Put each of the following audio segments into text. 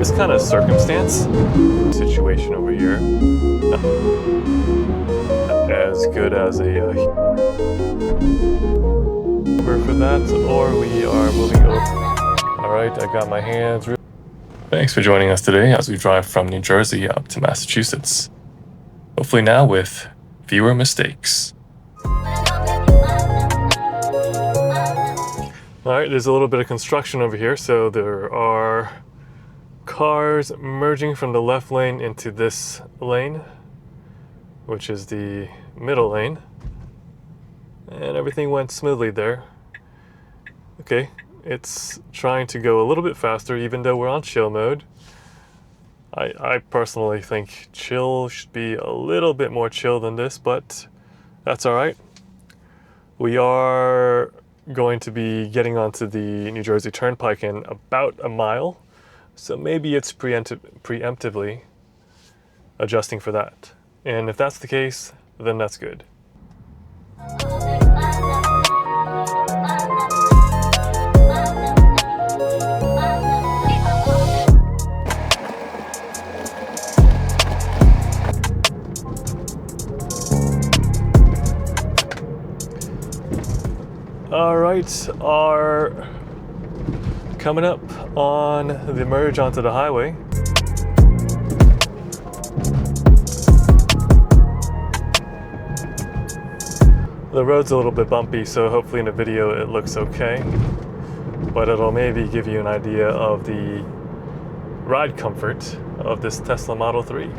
this kind of circumstance situation over here, as good as a Uber for that, or we are moving over. All right, I got my hands. Thanks for joining us today as we drive from New Jersey up to Massachusetts. Hopefully now with fewer mistakes. Alright, there's a little bit of construction over here, so there are cars merging from the left lane into this lane, which is the middle lane, and everything went smoothly there. Okay, it's trying to go a little bit faster even though we're on chill mode. I personally think chill should be a little bit more chill than this, but that's alright. We are going to be getting onto the New Jersey Turnpike in about a mile, so maybe it's preemptively adjusting for that. And if that's the case, then that's good. Alright, are coming up on the merge onto the highway. The road's a little bit bumpy, so hopefully in the video it looks okay. But it'll maybe give you an idea of the ride comfort of this Tesla Model 3.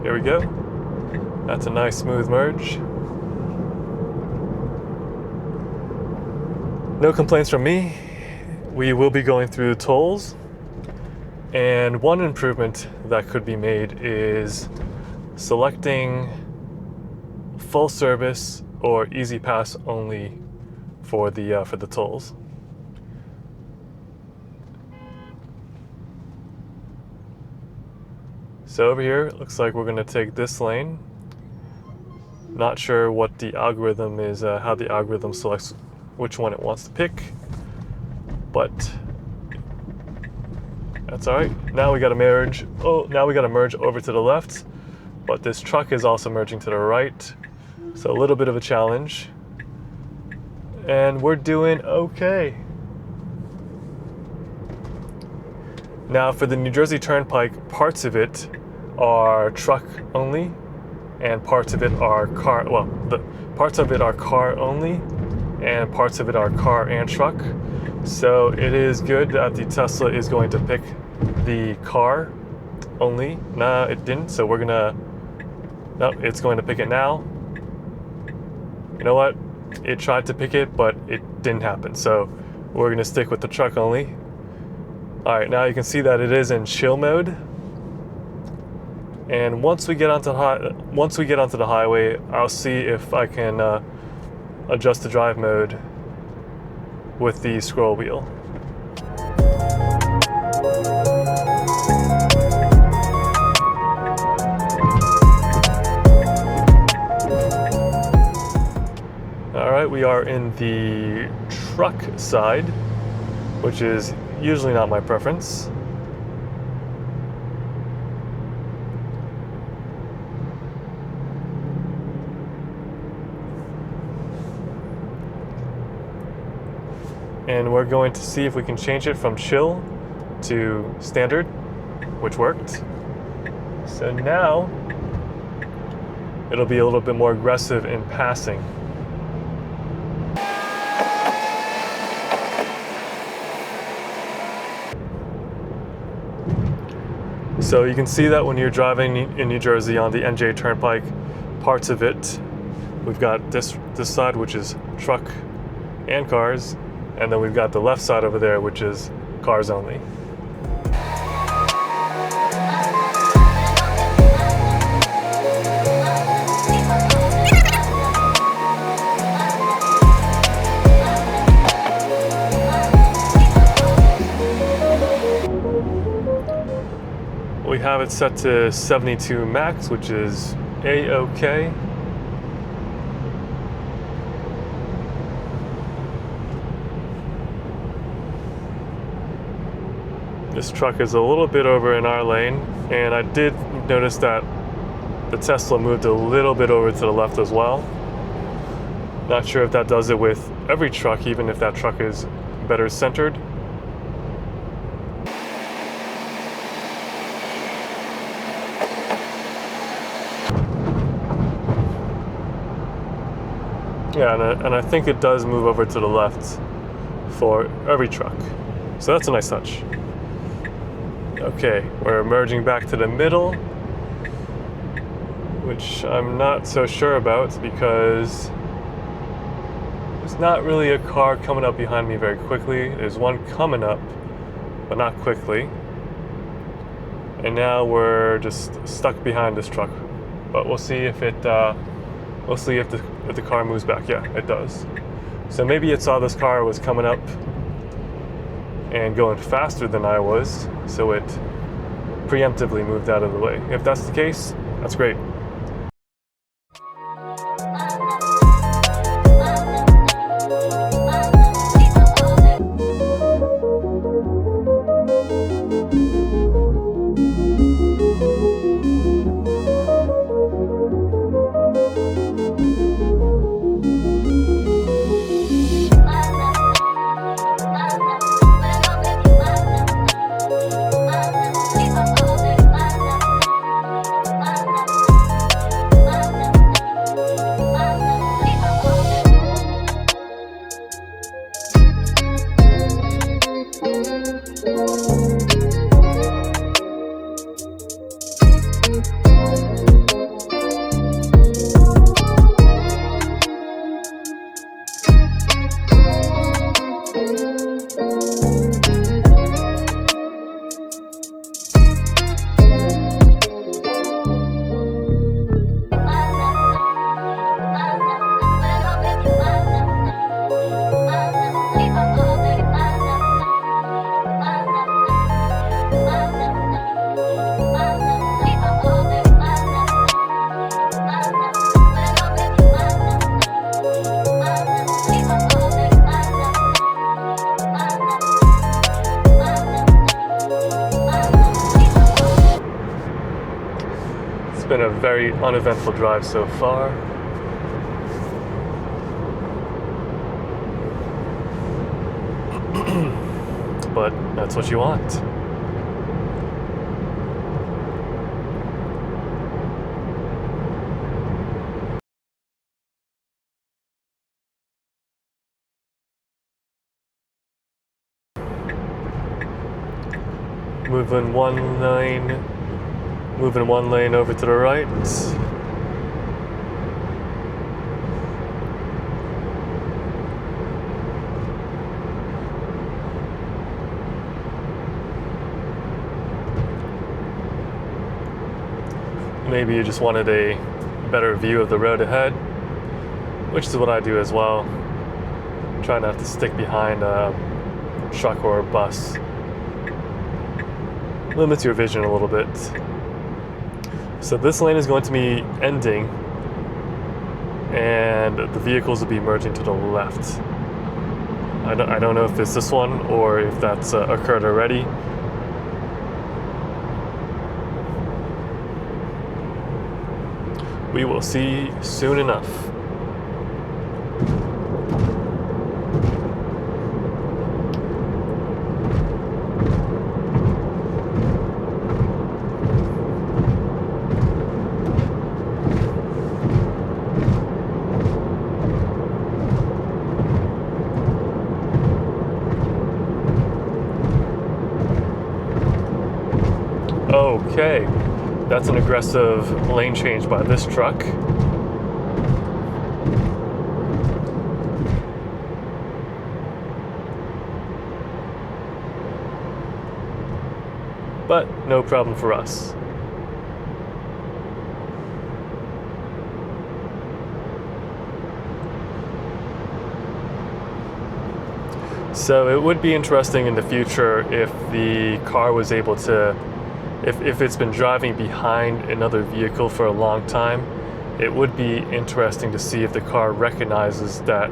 Here we go. That's a nice smooth merge. No complaints from me. We will be going through tolls, and one improvement that could be made is selecting full service or easy pass only for the tolls. So over here, it looks like we're going to take this lane. Not sure what the algorithm is, how the algorithm selects which one it wants to pick, but that's all right. Now we got to merge. Oh, now we got to merge over to the left, but this truck is also merging to the right, so a little bit of a challenge. And we're doing okay. Now for the New Jersey Turnpike, parts of it are truck only, and parts of it are car. Well, the parts of it are car only, and parts of it are car and truck. So it is good that the Tesla is going to pick the car only. No, it didn't. So we're gonna. No, it's going to pick it now. You know what? It tried to pick it, but it didn't happen. So we're gonna stick with the truck only. All right, now you can see that it is in chill mode. And once we get onto the highway, I'll see if I can adjust the drive mode with the scroll wheel. All right, we are in the truck side, which is usually not my preference. And we're going to see if we can change it from chill to standard, which worked. So now it'll be a little bit more aggressive in passing. So you can see that when you're driving in New Jersey on the NJ Turnpike, parts of it, we've got this side, which is truck and cars, and then we've got the left side over there, which is cars only. we have it set to 72 max, which is A-OK. This truck is a little bit over in our lane, and I did notice that the Tesla moved a little bit over to the left as well. Not sure if that does it with every truck, even if that truck is better centered. Yeah, and I think it does move over to the left for every truck. So that's a nice touch. Okay, we're merging back to the middle, which I'm not so sure about because there's not really a car coming up behind me very quickly. There's one coming up, but not quickly. And now we're just stuck behind this truck. But we'll see if it, we'll see if the car moves back. Yeah, it does. So maybe it saw this car was coming up and going faster than I was, so it preemptively moved out of the way. If that's the case, that's great. It's been a very uneventful drive so far. But that's what you want. Moving one lane over to the right. Maybe you just wanted a better view of the road ahead, which is what I do as well. Try not to stick behind a truck or a bus. Limits your vision a little bit. So this lane is going to be ending, and the vehicles will be merging to the left. I don't know if it's this one or if that's occurred already. We will see soon enough. Okay, that's an aggressive lane change by this truck. But no problem for us. So it would be interesting in the future if the car was able to if it's been driving behind another vehicle for a long time, it would be interesting to see if the car recognizes that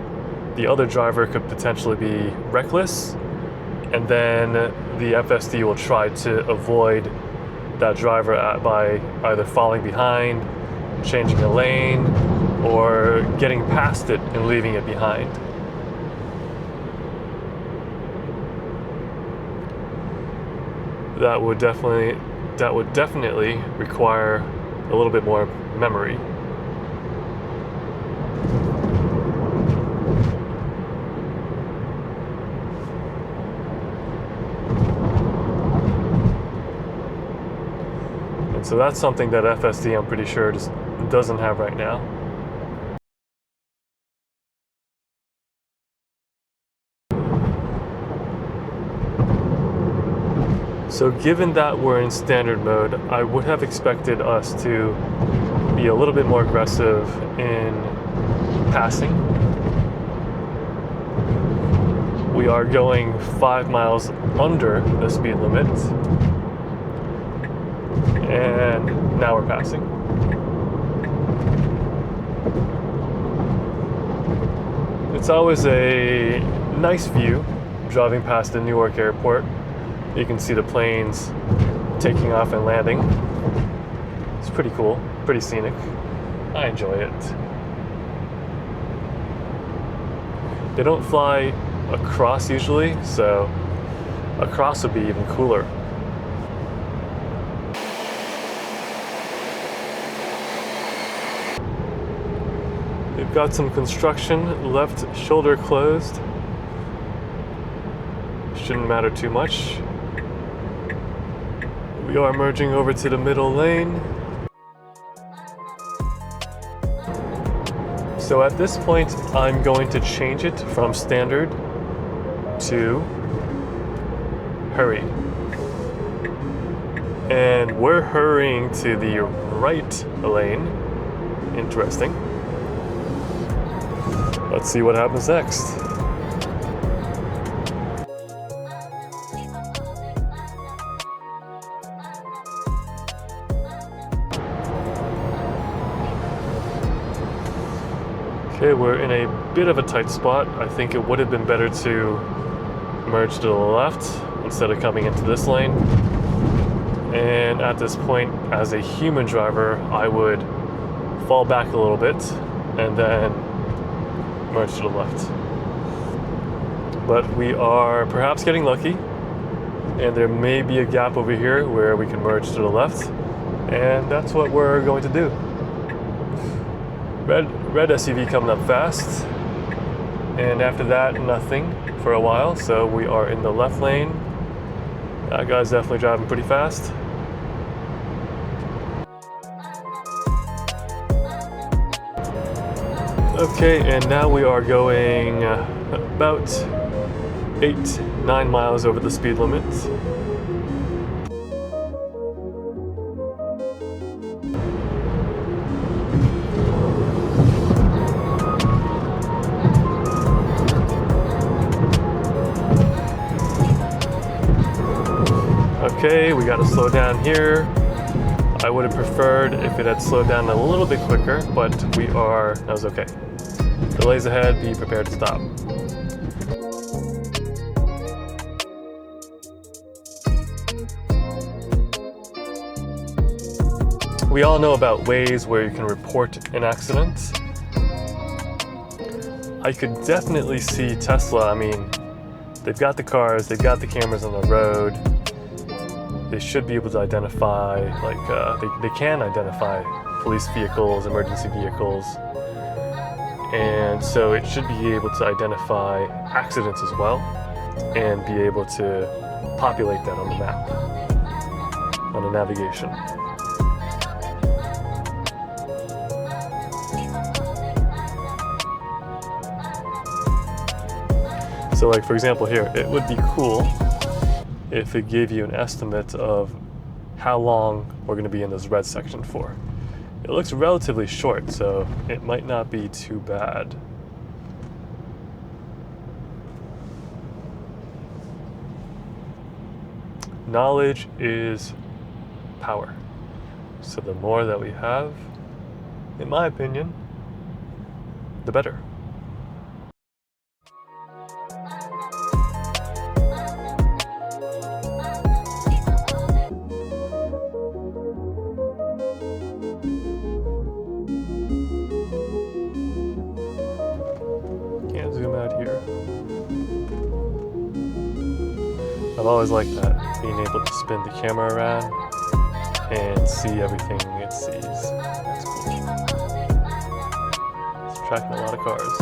the other driver could potentially be reckless, and then the FSD will try to avoid that driver by either falling behind, changing a lane, or getting past it and leaving it behind. That would definitely require a little bit more memory. And so that's something that FSD, I'm pretty sure, just doesn't have right now. So given that we're in standard mode, I would have expected us to be a little bit more aggressive in passing. We are going 5 miles under the speed limit, and now we're passing. It's always a nice view driving past the Newark Airport. You can see the planes taking off and landing. It's pretty cool, pretty scenic. I enjoy it. They don't fly across usually, so across would be even cooler. We've got some construction, left shoulder closed. Shouldn't matter too much. We are merging over to the middle lane. So at this point, I'm going to change it from standard to hurry. And we're hurrying to the right lane. Interesting. Let's see what happens next. Okay, we're in a bit of a tight spot. I think it would have been better to merge to the left instead of coming into this lane. And at this point, as a human driver, I would fall back a little bit and then merge to the left. But we are perhaps getting lucky, and there may be a gap over here where we can merge to the left, and that's what we're going to do. Red SUV coming up fast, and after that, nothing for a while. So we are in the left lane. That guy's definitely driving pretty fast. Okay, and now we are going about 8-9 miles over the speed limit. Okay, we gotta slow down here. I would have preferred if it had slowed down a little bit quicker, but that was okay. Delays ahead, be prepared to stop. We all know about ways where you can report an accident. I could definitely see Tesla. I mean, they've got the cars, they've got the cameras on the road. They should be able to identify, they can identify police vehicles, emergency vehicles. And so it should be able to identify accidents as well and be able to populate that on the map, on the navigation. So like for example here, it would be cool if it gave you an estimate of how long we're going to be in this red section for. It looks relatively short, so it might not be too bad. Knowledge is power. So the more that we have, in my opinion, the better. Can't zoom out here. I've always liked that, being able to spin the camera around and see everything it sees. That's cool. It's tracking a lot of cars.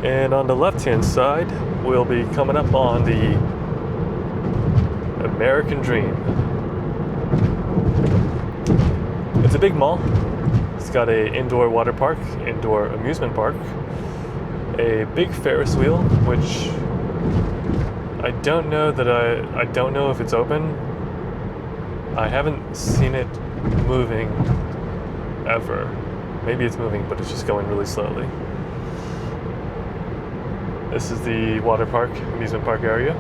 And on the left-hand side, we'll be coming up on the American Dream. It's a big mall. It's got an indoor water park, indoor amusement park, a big Ferris wheel, which I don't know if it's open. I haven't seen it moving ever. Maybe it's moving, but it's just going really slowly. This is the water park, amusement park area.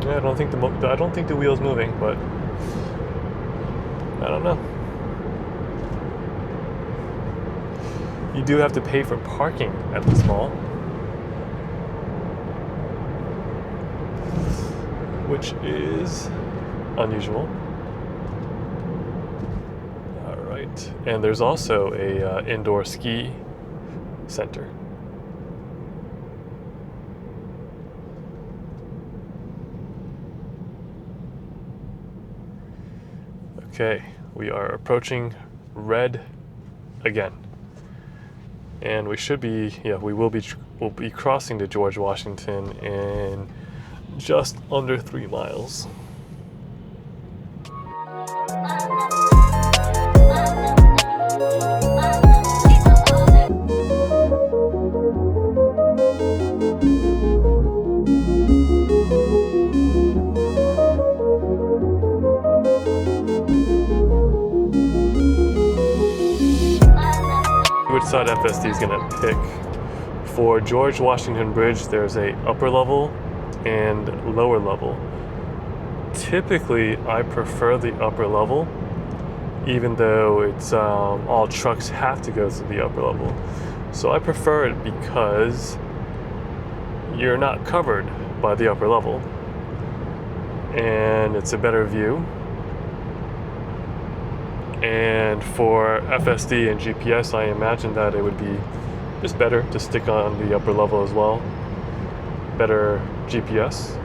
Yeah, I don't think the wheel's moving, but I don't know. You do have to pay for parking at this mall, which is unusual. And there's also a indoor ski center. Okay, we are approaching red again. And we should be, we'll be crossing the George Washington in just under 3 miles. Which side FSD is going to pick. For George Washington Bridge, there's a upper level and lower level. Typically, I prefer the upper level, even though it's all trucks have to go through the upper level. So I prefer it because you're not covered by the upper level, and it's a better view. And for FSD and GPS, I imagine that it would be just better to stick on the upper level as well. Better GPS.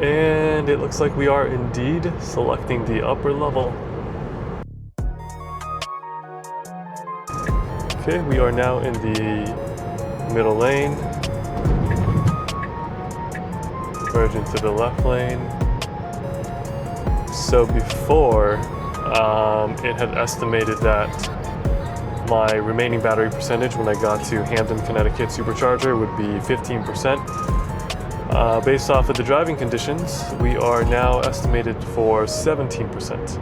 And it looks like we are indeed selecting the upper level. Okay, we are now in the middle lane. Merge into the left lane. So before, it had estimated that my remaining battery percentage when I got to Hampton, Connecticut Supercharger would be 15%. Based off of the driving conditions, we are now estimated for 17%.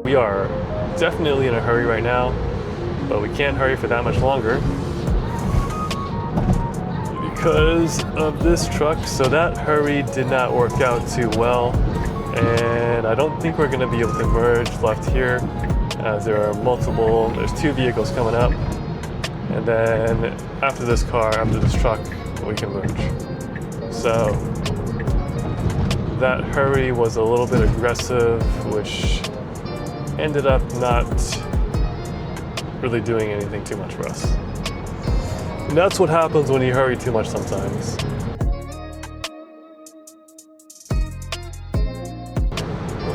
We are definitely in a hurry right now, but we can't hurry for that much longer because of this truck. So that hurry did not work out too well, and I don't think we're going to be able to merge left here, as there's 2 vehicles coming up, and then after this truck, we can merge. So that hurry was a little bit aggressive, which ended up not really doing anything too much for us. And that's what happens when you hurry too much sometimes.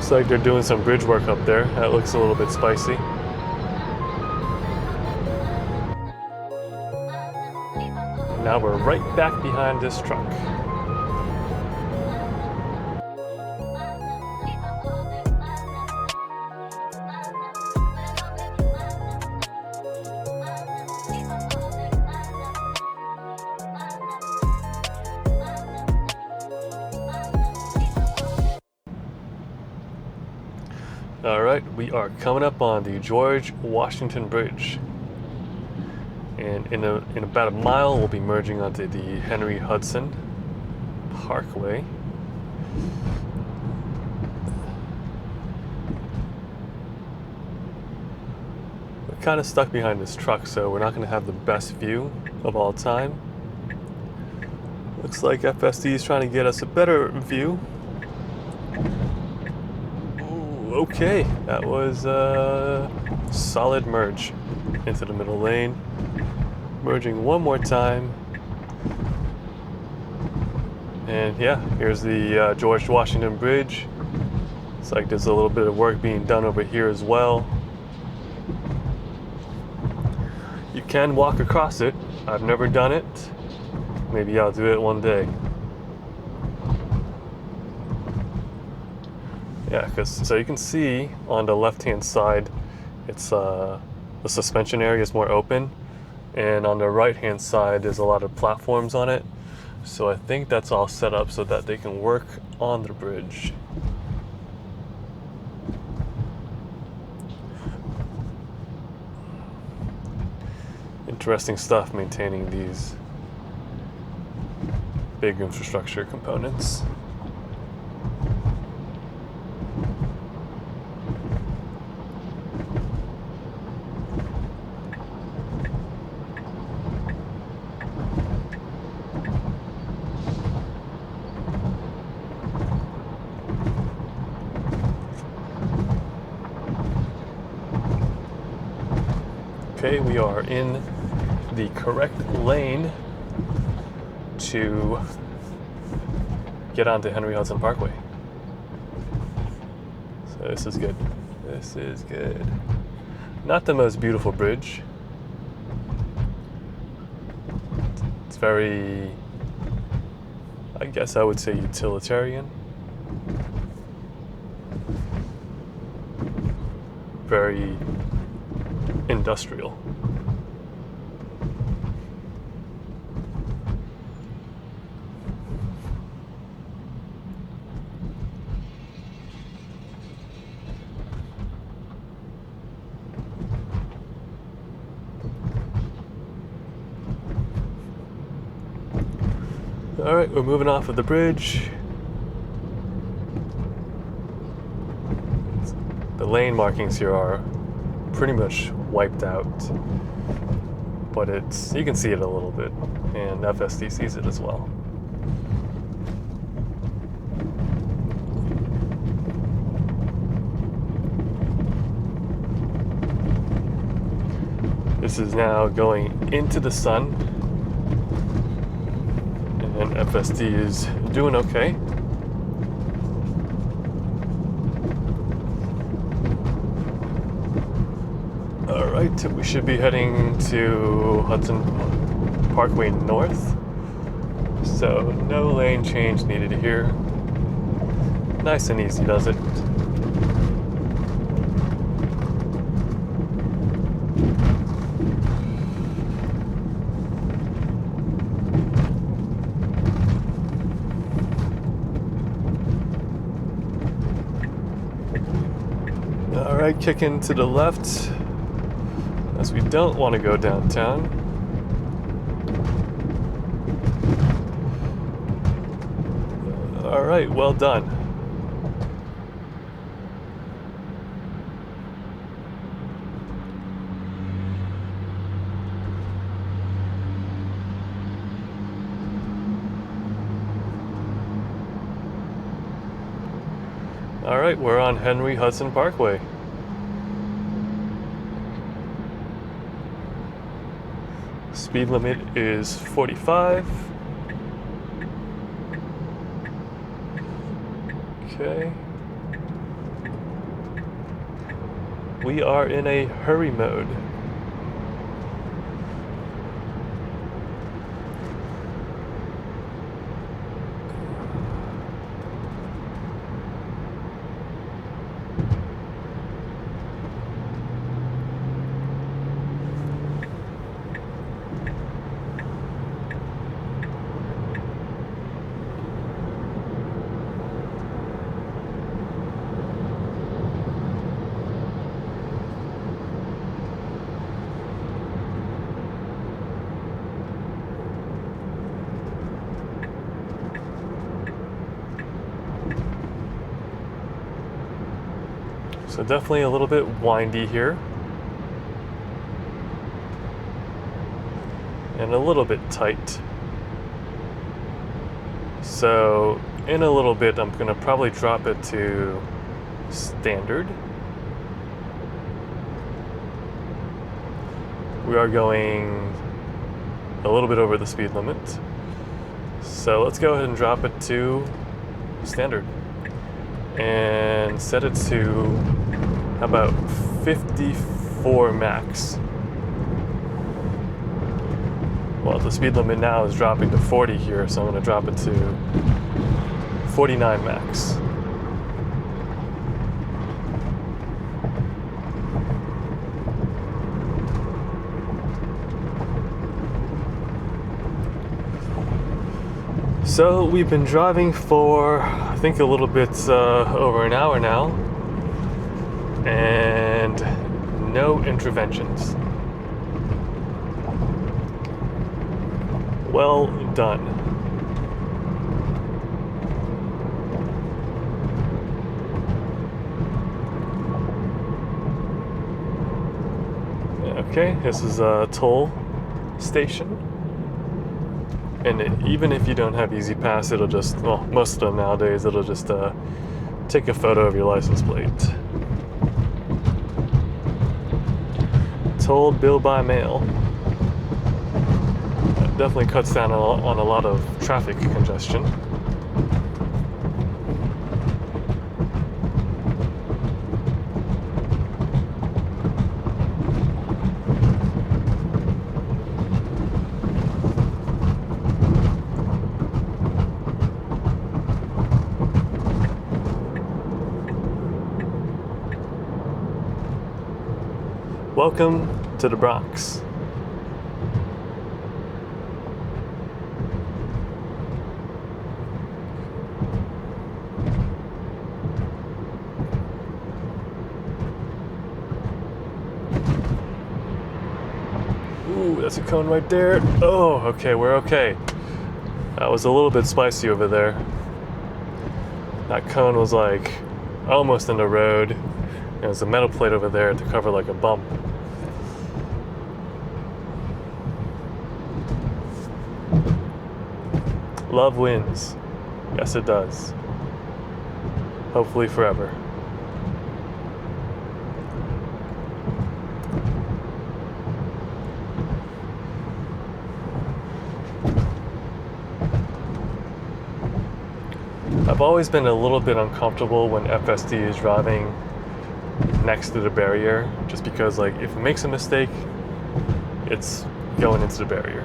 Looks like they're doing some bridge work up there. That looks a little bit spicy. Now we're right back behind this truck. All right, we are coming up on the George Washington Bridge. And in about a mile, we'll be merging onto the Henry Hudson Parkway. We're kind of stuck behind this truck, so we're not going to have the best view of all time. Looks like FSD is trying to get us a better view. Ooh, okay, that was a solid merge into the middle lane. Merging one more time. And yeah, here's the George Washington Bridge. It's like there's a little bit of work being done over here as well. You can walk across it. I've never done it. Maybe I'll do it one day. Yeah, so you can see on the left-hand side, it's the suspension area is more open. And on the right-hand side, there's a lot of platforms on it. So I think that's all set up so that they can work on the bridge. Interesting stuff maintaining these big infrastructure components. Okay, we are in the correct lane to get onto Henry Hudson Parkway. So this is good. This is good. Not the most beautiful bridge. It's very, I guess I would say, utilitarian. Very industrial. All right, we're moving off of the bridge. The lane markings here are pretty much wiped out, but you can see it a little bit, and FSD sees it as well. This is now going into the sun, and FSD is doing okay. Alright, we should be heading to Hudson Parkway North. So no lane change needed here. Nice and easy does it. Alright, kicking to the left, as we don't want to go downtown. All right, well done. All right, we're on Henry Hudson Parkway. Speed limit is 45. Okay. we are in a hurry mode. So definitely a little bit windy here. And a little bit tight. So in a little bit, I'm gonna probably drop it to standard. We are going a little bit over the speed limit. So let's go ahead and drop it to standard. And set it to about 54 max. Well, the speed limit now is dropping to 40 here, so I'm going to drop it to 49 max. So we've been driving for, I think, a little bit over an hour now, and no interventions. Well done. Okay, this is a toll station. And even if you don't have Easy Pass, it'll just, well, most of them nowadays, it'll just take a photo of your license plate. Toll bill by mail. That definitely cuts down on a lot of traffic congestion. Welcome to the Bronx. Ooh, that's a cone right there. Oh, okay, we're okay. That was a little bit spicy over there. That cone was like almost in the road. There's a metal plate over there to cover like a bump. Love wins. Yes, it does. Hopefully forever. I've always been a little bit uncomfortable when FSD is driving next to the barrier, just because like if it makes a mistake, it's going into the barrier.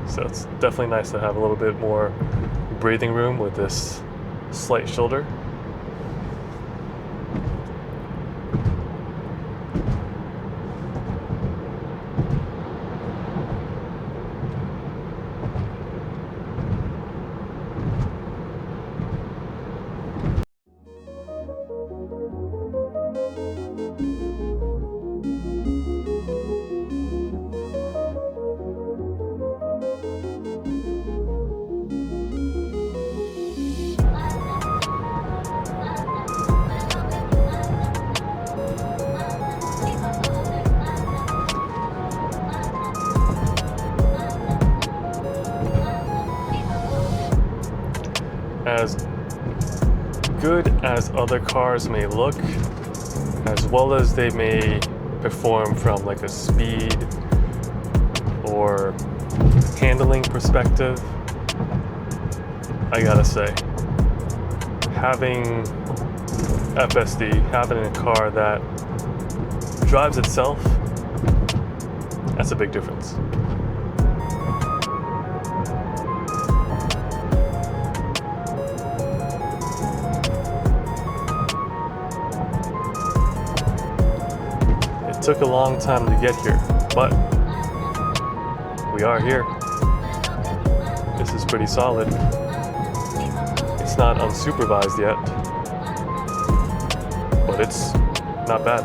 So it's definitely nice to have a little bit more breathing room with this slight shoulder. As good as other cars may look, as well as they may perform from like a speed or handling perspective, I gotta say, having FSD, having a car that drives itself, that's a big difference. It took a long time to get here, but we are here. This is pretty solid. It's not unsupervised yet, but it's not bad.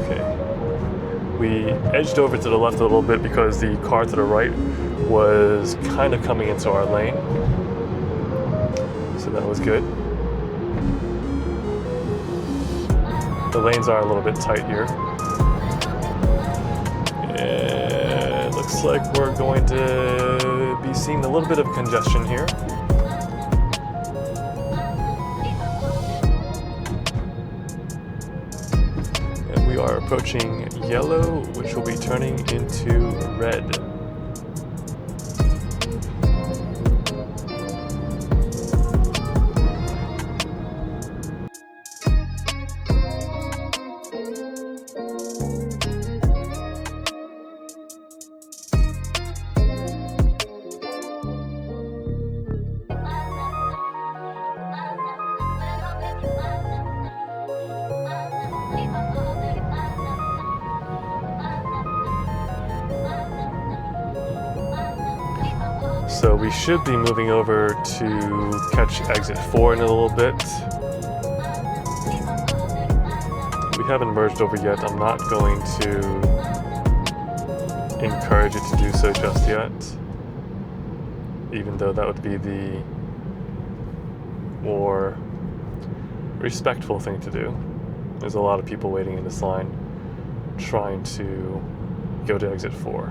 Okay. We edged over to the left a little bit because the car to the right was kind of coming into our lane. So that was good. The lanes are a little bit tight here. And it looks like we're going to be seeing a little bit of congestion here. And we are approaching yellow, which will be turning into red. So we should be moving over to catch exit 4 in a little bit. We haven't merged over yet. I'm not going to encourage it to do so just yet, even though that would be the more respectful thing to do. There's a lot of people waiting in this line trying to go to exit 4.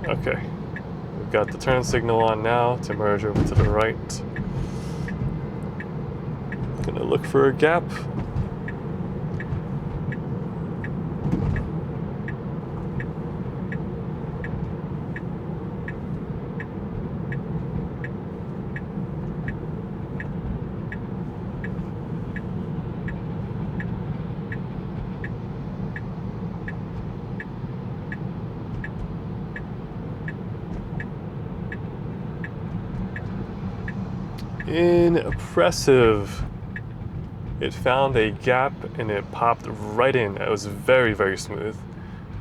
Okay, we've got the turn signal on now to merge over to the right. Gonna look for a gap. Impressive. It found a gap and it popped right in. It was very, very smooth.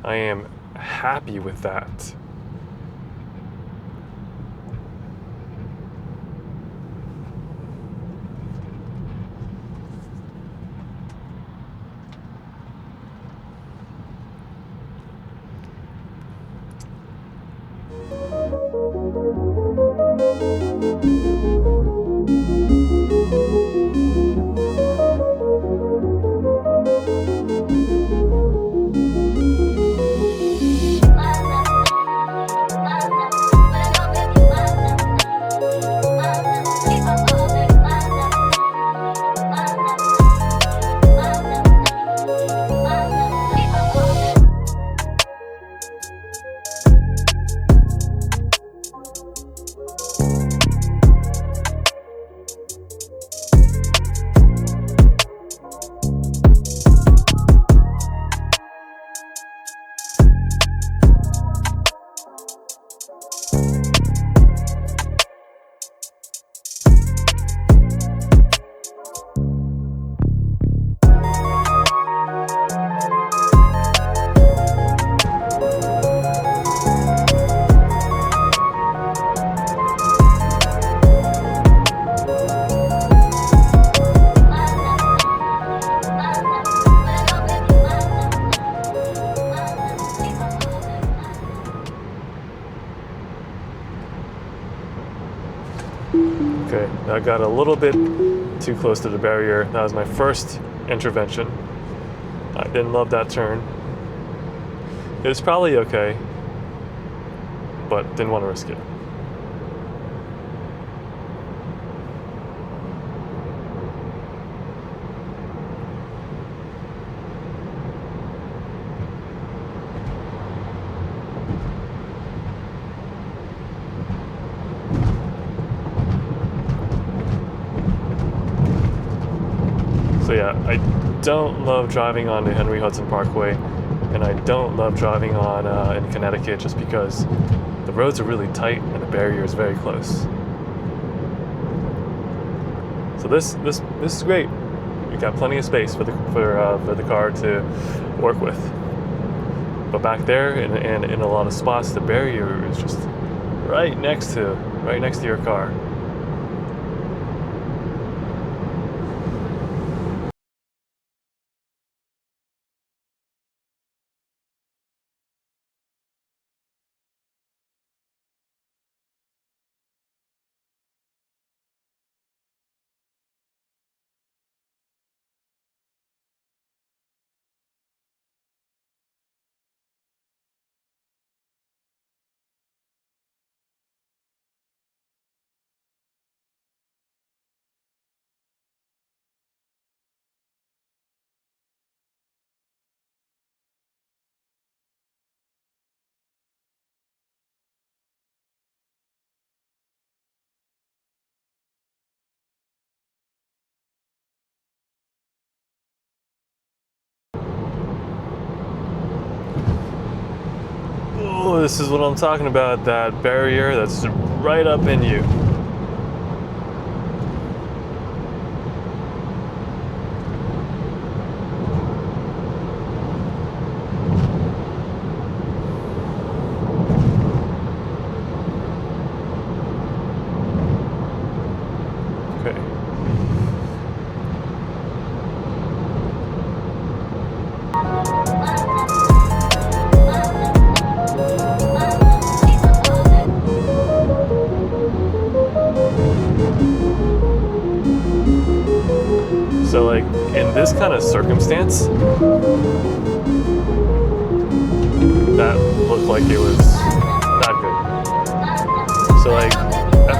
I am happy with that. Okay, I got a little bit too close to the barrier. That was my first intervention. I didn't love that turn. It was probably okay, but didn't want to risk it. So yeah, I don't love driving on the Henry Hudson Parkway, and I don't love driving on in Connecticut just because the roads are really tight and the barrier is very close. So this is great. You got plenty of space for the car to work with. But back there, in a lot of spots, the barrier is just right next to your car. Oh, this is what I'm talking about, that barrier that's right up in you. Okay. So like in this kind of circumstance, that looked like it was not good. So like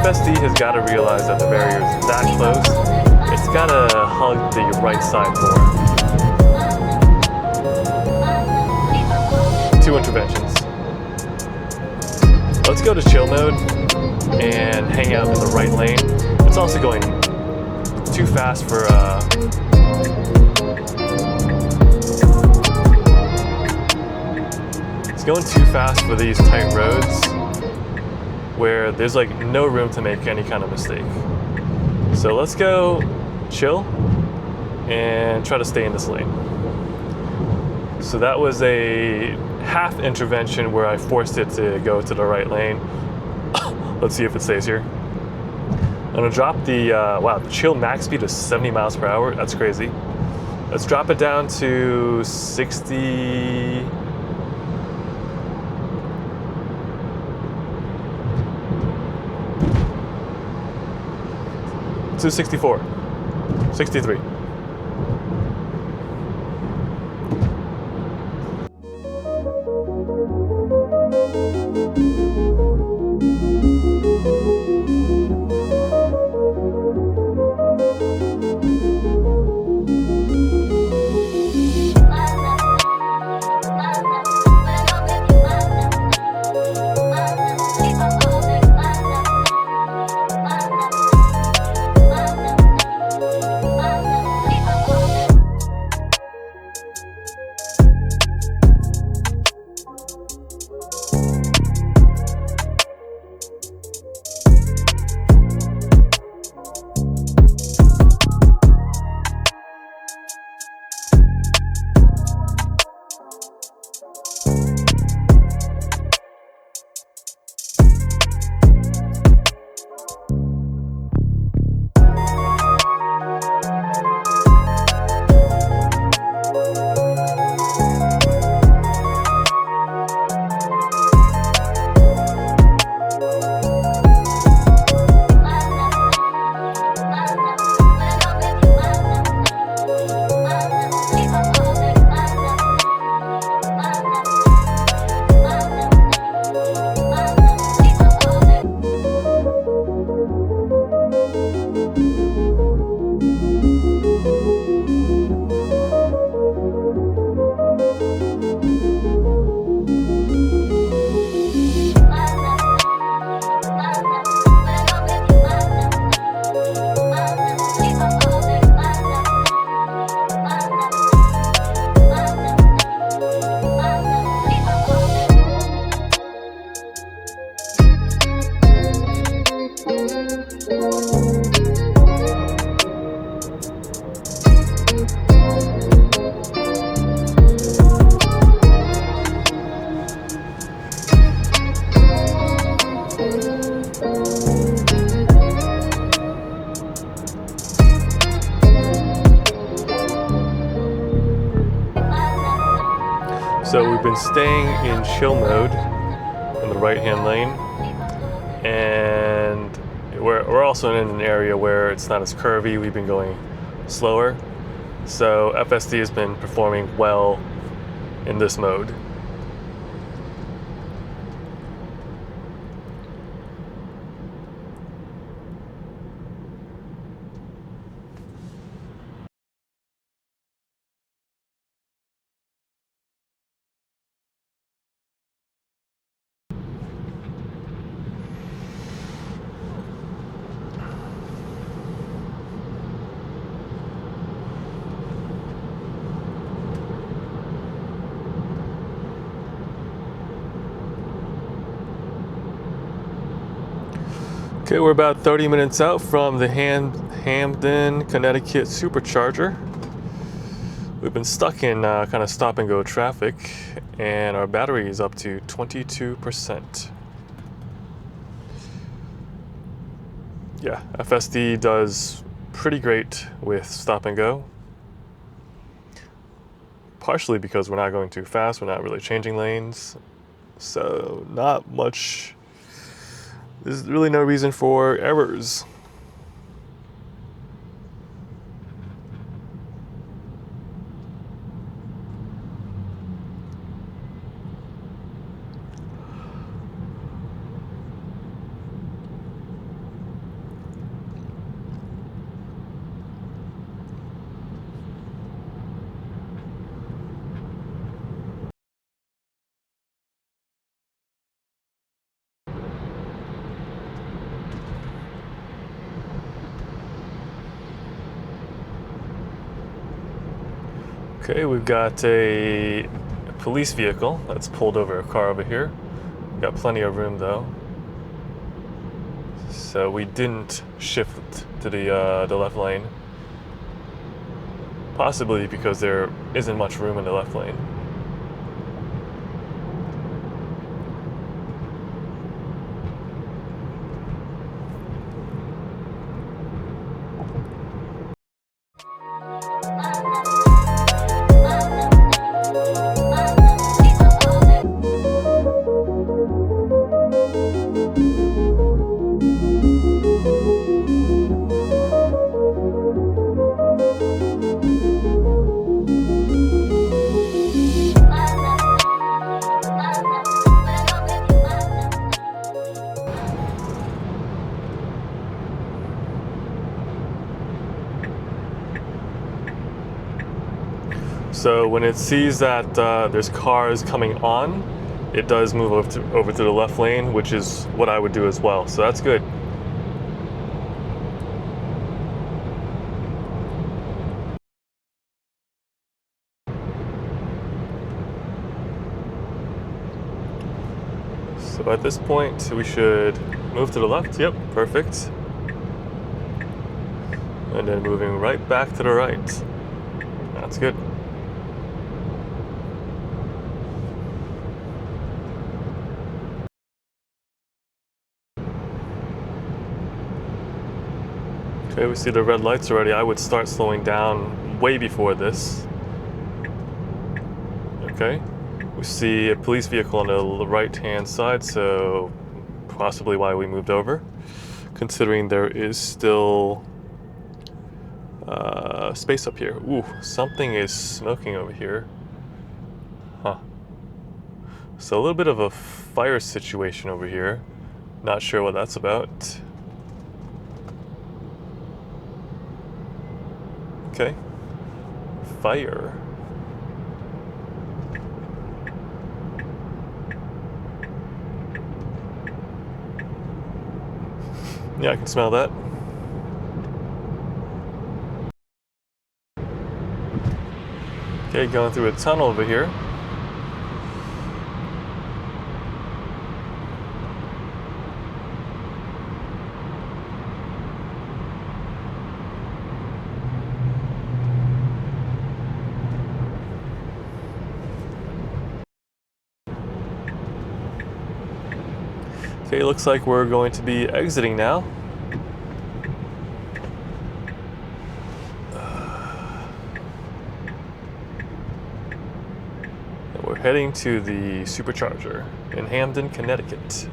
FSD has got to realize that the barrier is that close. It's got to hug the right side more. 2 interventions. Let's go to chill mode and hang out in the right lane. It's also going too fast for it's going too fast for these tight roads where there's like no room to make any kind of mistake. So let's go chill and try to stay in this lane. So that was a half intervention where I forced it to go to the right lane. Let's see if it stays here. I'm gonna drop the, wow, the chill max speed is 70 miles per hour. That's crazy. Let's drop it down to 60. To 64, 63. So we've been staying in chill mode in the right-hand lane, and we're also in an area where it's not as curvy. We've been going slower, so FSD has been performing well in this mode. Okay, we're about 30 minutes out from the Hamden, Connecticut Supercharger. We've been stuck in kind of stop and go traffic, and our battery is up to 22%. Yeah, FSD does pretty great with stop and go. Partially because we're not going too fast, we're not really changing lanes. So not much, there's really no reason for errors. Okay, we've got a police vehicle that's pulled over a car over here. We've got plenty of room though. So we didn't shift to the left lane. Possibly because there isn't much room in the left lane. So when it sees that there's cars coming on, it does move over to the left lane, which is what I would do as well. So that's good. So at this point, we should move to the left. Yep, perfect. And then moving right back to the right. That's good. Okay, we see the red lights already. I would start slowing down way before this. Okay, we see a police vehicle on the right-hand side, so possibly why we moved over, considering there is still space up here. Ooh, something is smoking over here. Huh. So a little bit of a fire situation over here. Not sure what that's about. Okay. Fire. Yeah, I can smell that. Okay, going through a tunnel over here. Okay, it looks like we're going to be exiting now. heading to the Supercharger in Hamden, Connecticut.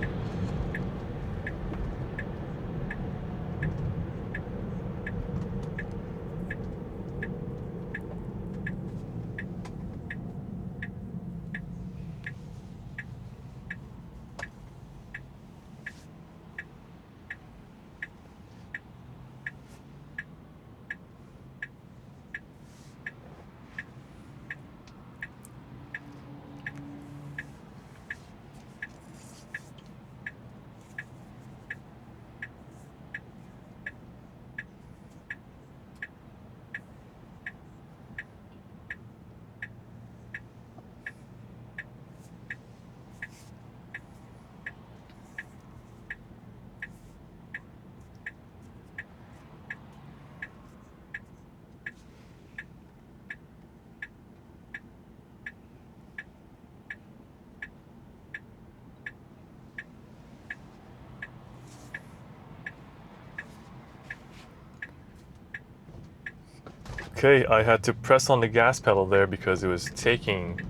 Okay, I had to press on the gas pedal there because it was taking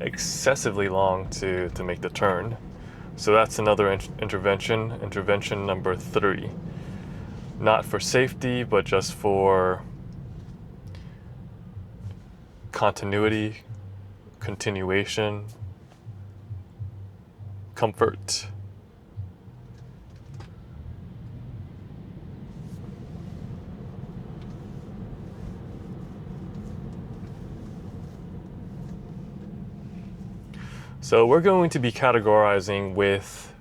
excessively long to make the turn. So that's another intervention number 3. Not for safety, but just for continuity, continuation, comfort. So we're going to be categorizing with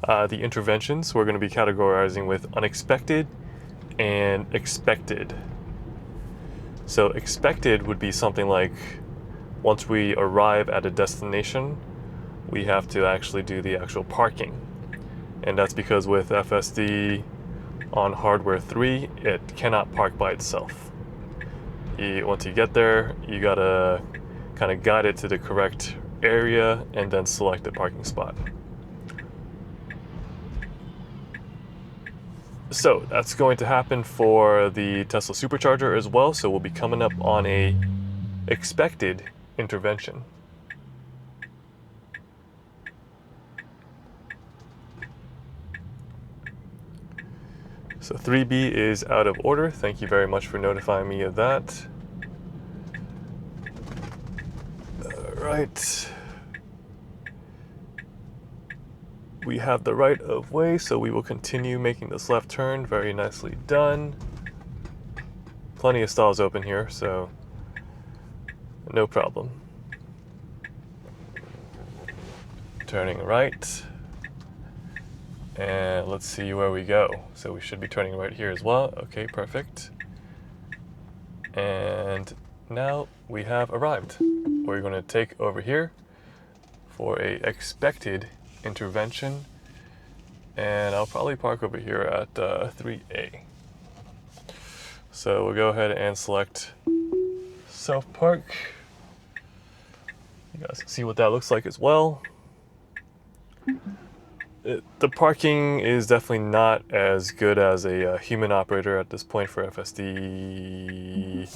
the interventions. We're going to be categorizing with unexpected and expected. So expected would be something like once we arrive at a destination, we have to actually do the actual parking. And that's because with FSD on hardware 3, it cannot park by itself. Once you get there, you gotta kind of guide it to the correct area and then select the parking spot. So that's going to happen for the Tesla Supercharger as well. So we'll be coming up on a expected intervention. So 3B is out of order. Thank you very much for notifying me of that. Right. We have the right of way, so we will continue making this left turn. Very nicely done. Plenty of stalls open here, so no problem. Turning right. And let's see where we go. So we should be turning right here as well. Okay, perfect. And now we have arrived. We're going to take over here for a expected intervention, and I'll probably park over here at 3A. So we'll go ahead and select self-park. You guys can see what that looks like as well. The parking is definitely not as good as a human operator at this point for FSD.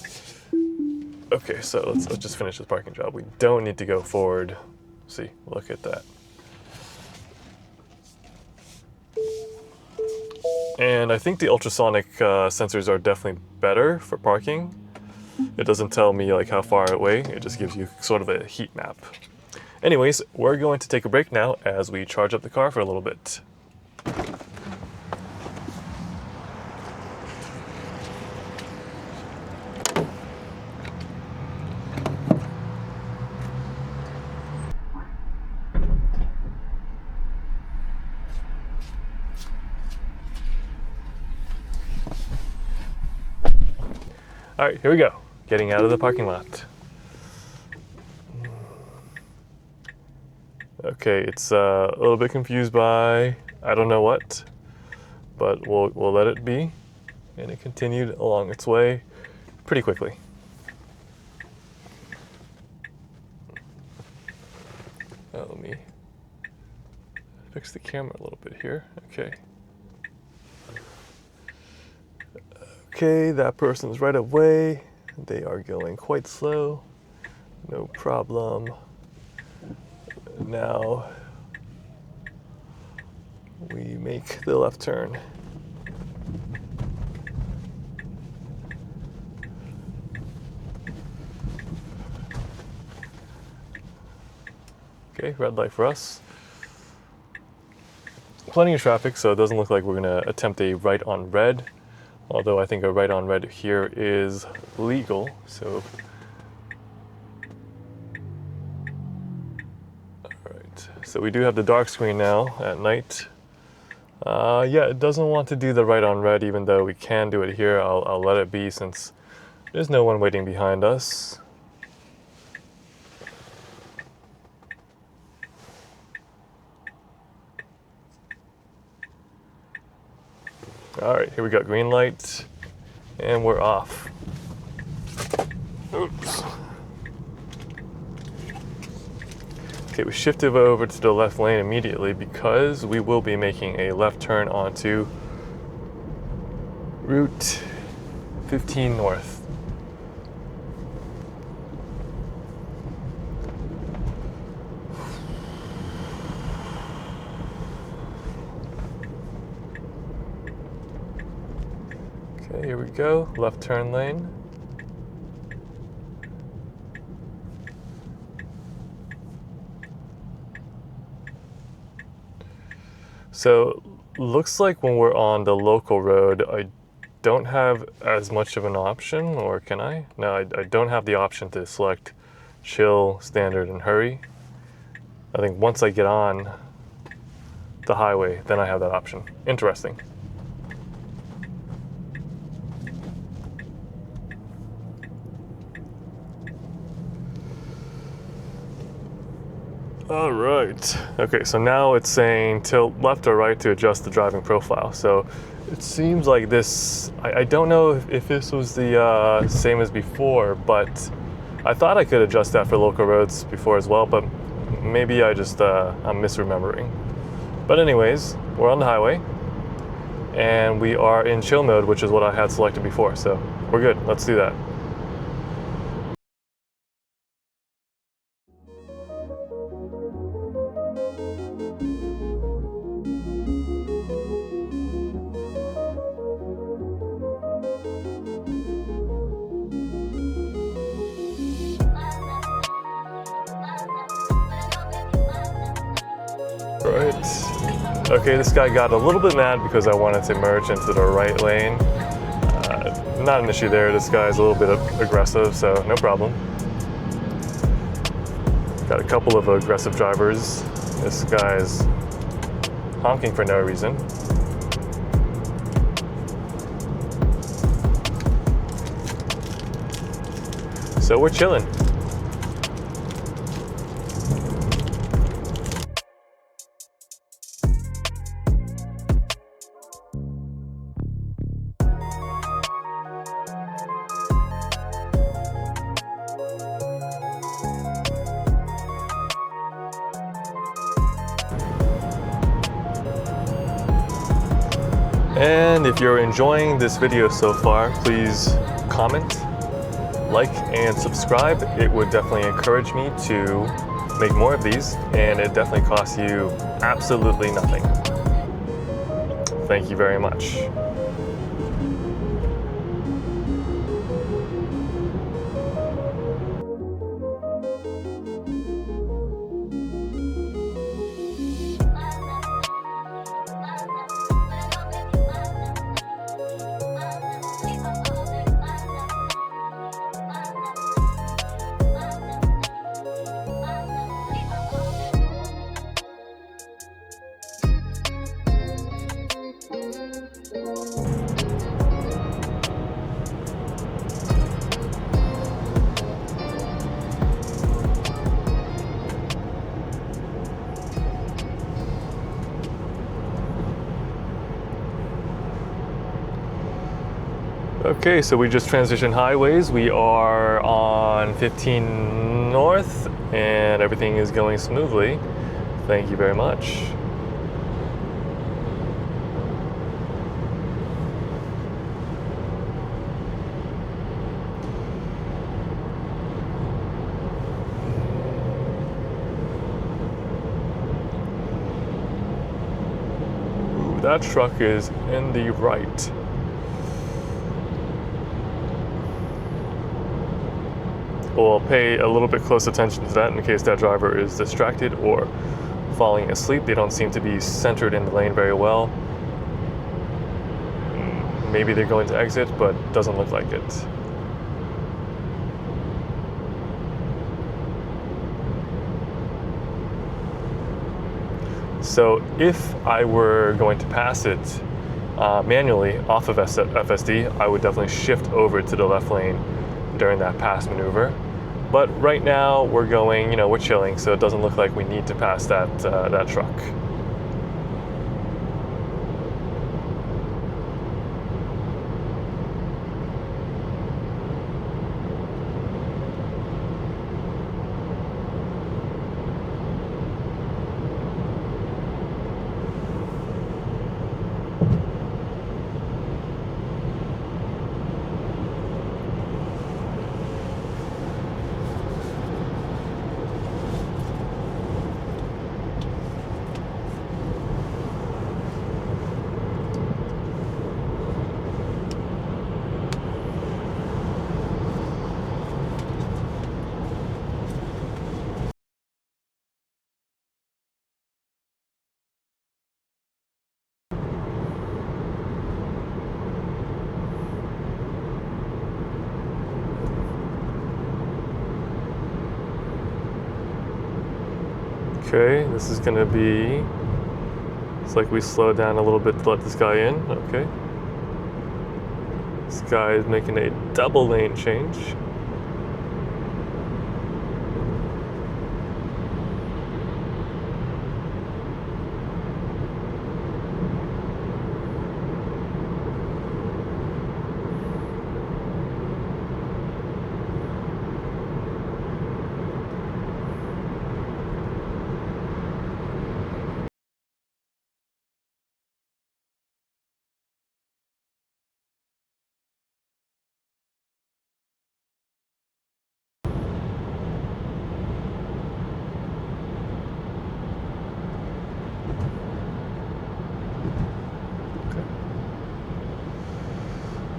Okay, so let's just finish this parking job. We don't need to go forward. See, look at that. And I think the ultrasonic sensors are definitely better for parking. It doesn't tell me like how far away, it just gives you sort of a heat map. Anyways, we're going to take a break now as we charge up the car for a little bit. All right, here we go. Getting out of the parking lot. Okay, it's a little bit confused by I don't know what, but we'll let it be. And it continued along its way pretty quickly. Let me fix the camera a little bit here. Okay. Okay, that person's right away. They are going quite slow. No problem. Now we make the left turn. Okay, red light for us. Plenty of traffic, so it doesn't look like we're going to attempt a right on red. Although I think a right on red here is legal, so. Alright, so we do have the dark screen now at night. Yeah, it doesn't want to do the right on red, even though we can do it here. I'll let it be since there's no one waiting behind us. All right, here we go, green light, and we're off. Oops. Okay, we shifted over to the left lane immediately because we will be making a left turn onto Route 15 North. Okay, here we go, left turn lane. So, looks like when we're on the local road, I don't have as much of an option, or can I? No, I don't have the option to select chill, standard, and hurry. I think once I get on the highway, then I have that option. Interesting. All right. Okay, so now it's saying tilt left or right to adjust the driving profile. So it seems like this, I don't know if this was the same as before, but I thought I could adjust that for local roads before as well, but maybe I'm misremembering. But anyways, we're on the highway and we are in chill mode, which is what I had selected before. So we're good. Let's do that. Right. Okay, this guy got a little bit mad because I wanted to merge into the right lane. Not an issue there. This guy's a little bit aggressive, so no problem. Got a couple of aggressive drivers. This guy's honking for no reason. So we're chilling. And if you're enjoying this video so far, please comment, like, and subscribe. It would definitely encourage me to make more of these, and it definitely costs you absolutely nothing. Thank you very much. Okay, so we just transitioned highways. We are on 15 North and everything is going smoothly. Thank you very much. that truck is in the right. We'll pay a little bit close attention to that in case that driver is distracted or falling asleep. They don't seem to be centered in the lane very well. Maybe they're going to exit, but doesn't look like it. So if I were going to pass it manually off of FSD, I would definitely shift over to the left lane during that pass maneuver. But right now we're going, we're chilling, so it doesn't look like we need to pass that truck. Okay, this is gonna be, it's like we slowed down a little bit to let this guy in. Okay. This guy is making a double lane change.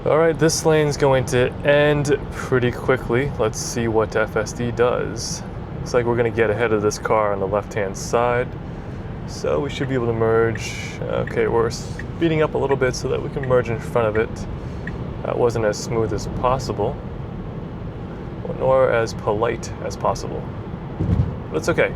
All right, this lane's going to end pretty quickly. Let's see what FSD does. Looks like we're gonna get ahead of this car on the left-hand side. So we should be able to merge. Okay, we're speeding up a little bit so that we can merge in front of it. That wasn't as smooth as possible, nor as polite as possible. But it's okay.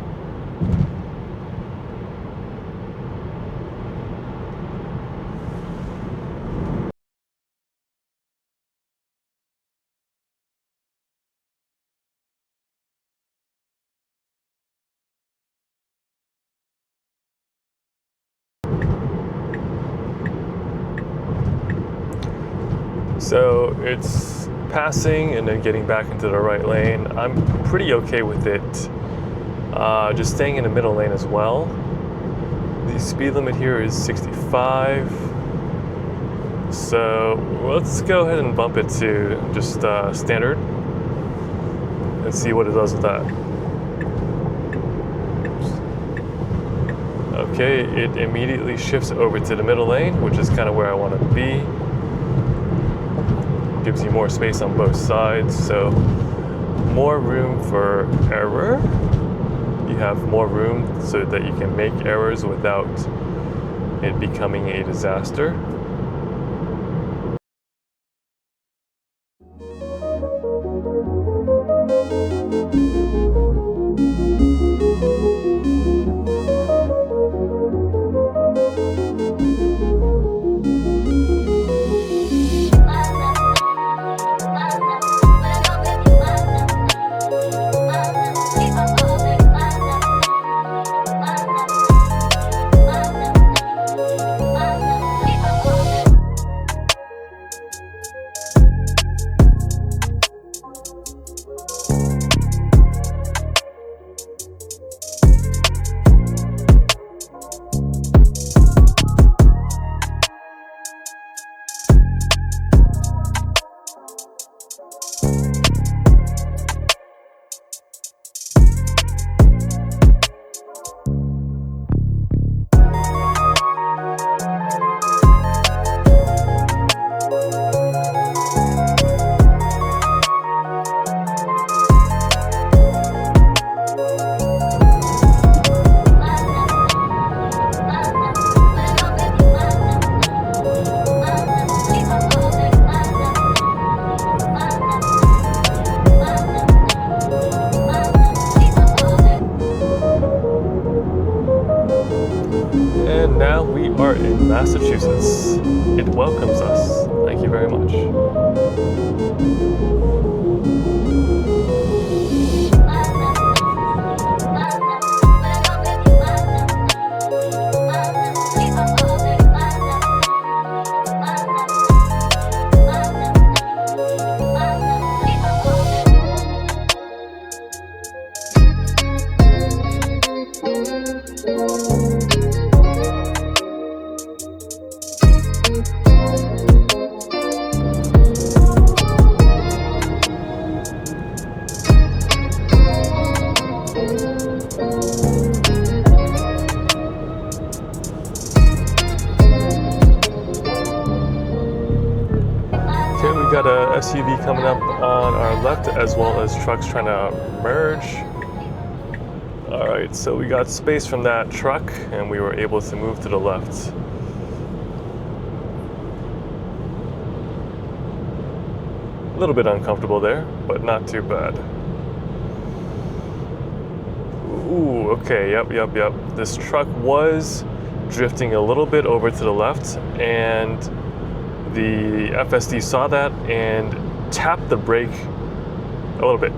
So it's passing and then getting back into the right lane. I'm pretty okay with it. Just staying in the middle lane as well. The speed limit here is 65. So let's go ahead and bump it to just standard and see what it does with that. Okay, it immediately shifts over to the middle lane, which is kind of where I want to be. Gives you more space on both sides, so more room for error. You have more room so that you can make errors without it becoming a disaster. we are in Massachusetts. It welcomes us. Thank you very much. Okay, we got a SUV coming up on our left, as well as trucks trying to merge. All right, so we got space from that truck, and we were able to move to the left. A little bit uncomfortable there, but not too bad. Ooh, okay, yep. This truck was drifting a little bit over to the left, and the FSD saw that and tapped the brake a little bit.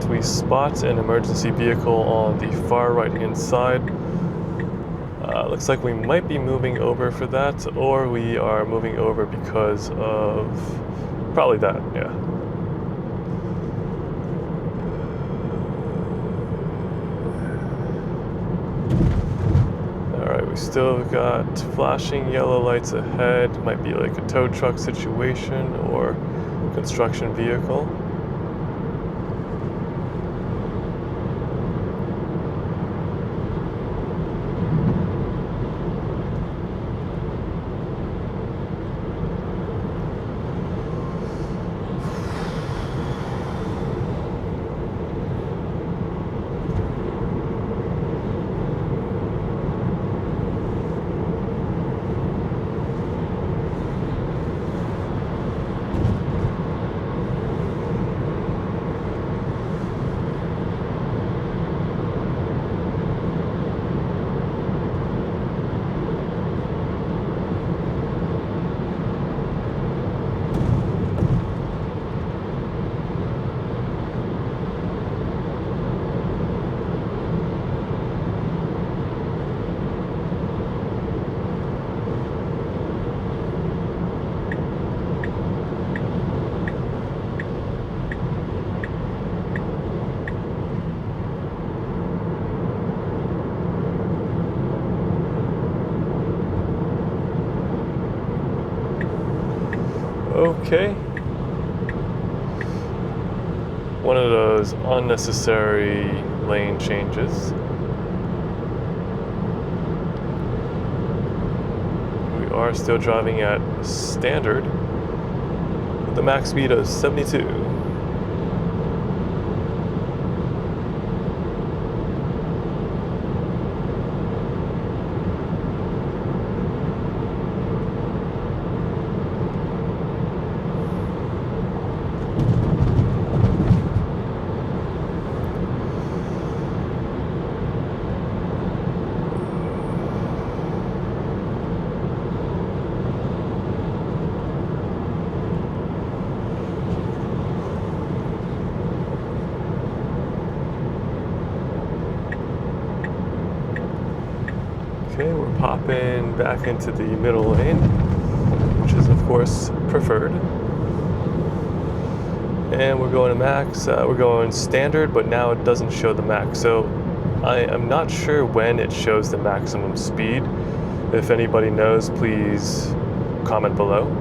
We spot an emergency vehicle on the far right hand side. Looks like we might be moving over for that, or we are moving over because of probably that, yeah. Alright, we still got flashing yellow lights ahead. Might be like a tow truck situation or construction vehicle. Okay. One of those unnecessary lane changes. We are still driving at standard with the max speed of 72. Okay, we're popping back into the middle lane, which is of course preferred. And we're going to max. We're going standard, but now it doesn't show the max. So I am not sure when it shows the maximum speed. If anybody knows, please comment below.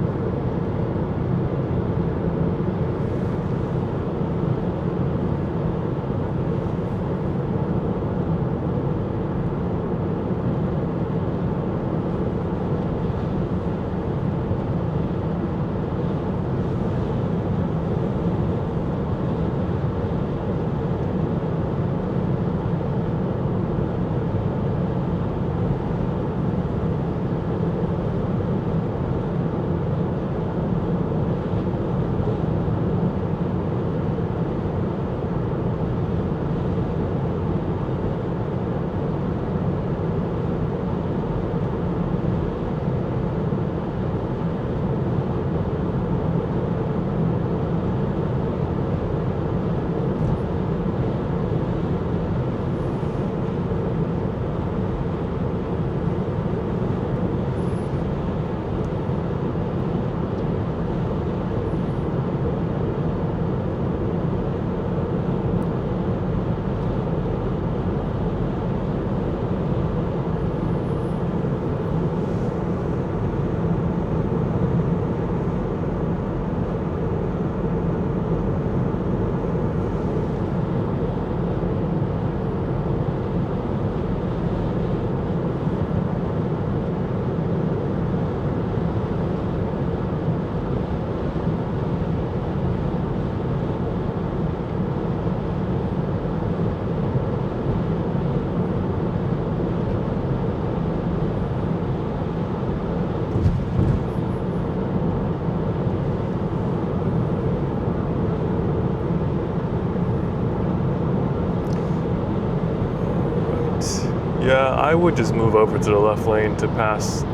Yeah, I would just move over to the left lane to pass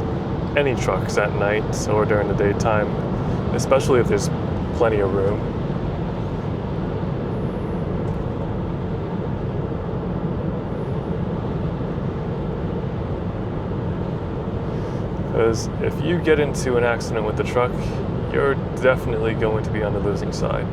any trucks at night or during the daytime, especially if there's plenty of room. Because if you get into an accident with the truck, you're definitely going to be on the losing side.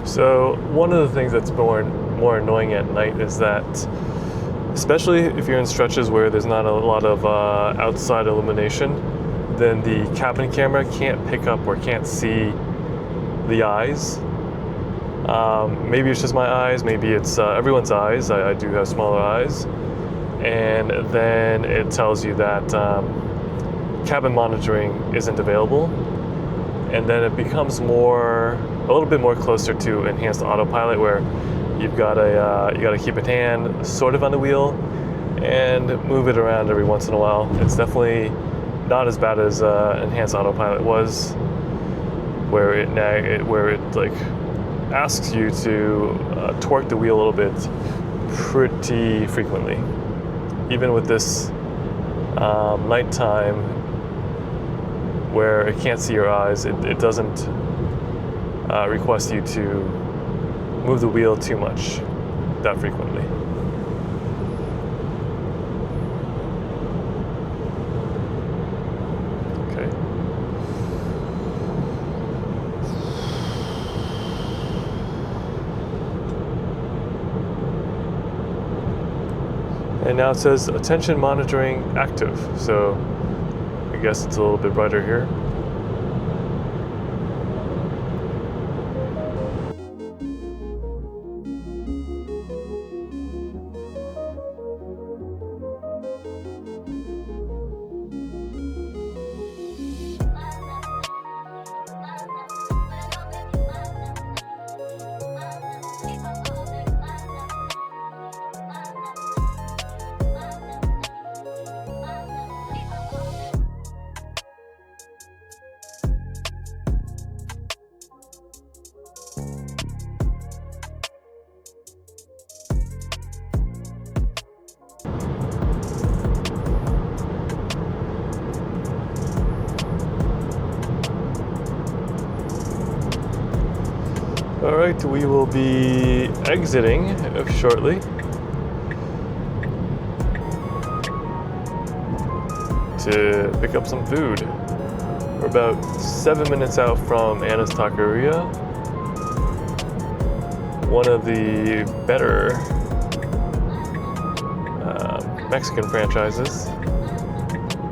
So one of the things that's more annoying at night is that, especially if you're in stretches where there's not a lot of outside illumination, then the cabin camera can't pick up or can't see the eyes. Maybe it's just my eyes, maybe it's everyone's eyes. I do have smaller eyes. And then it tells you that cabin monitoring isn't available. And then it becomes a little bit more closer to enhanced autopilot, where you've got to keep a hand sort of on the wheel and move it around every once in a while. It's definitely not as bad as enhanced autopilot was, where it like asks you to torque the wheel a little bit pretty frequently. Even with this nighttime, where it can't see your eyes, it doesn't request you to move the wheel too much that frequently. Okay. And now it says attention monitoring active, so I guess it's a little bit brighter here. All right, we will be exiting shortly. To pick up some food. We're about 7 minutes out from Anna's Taqueria, one of the better Mexican franchises,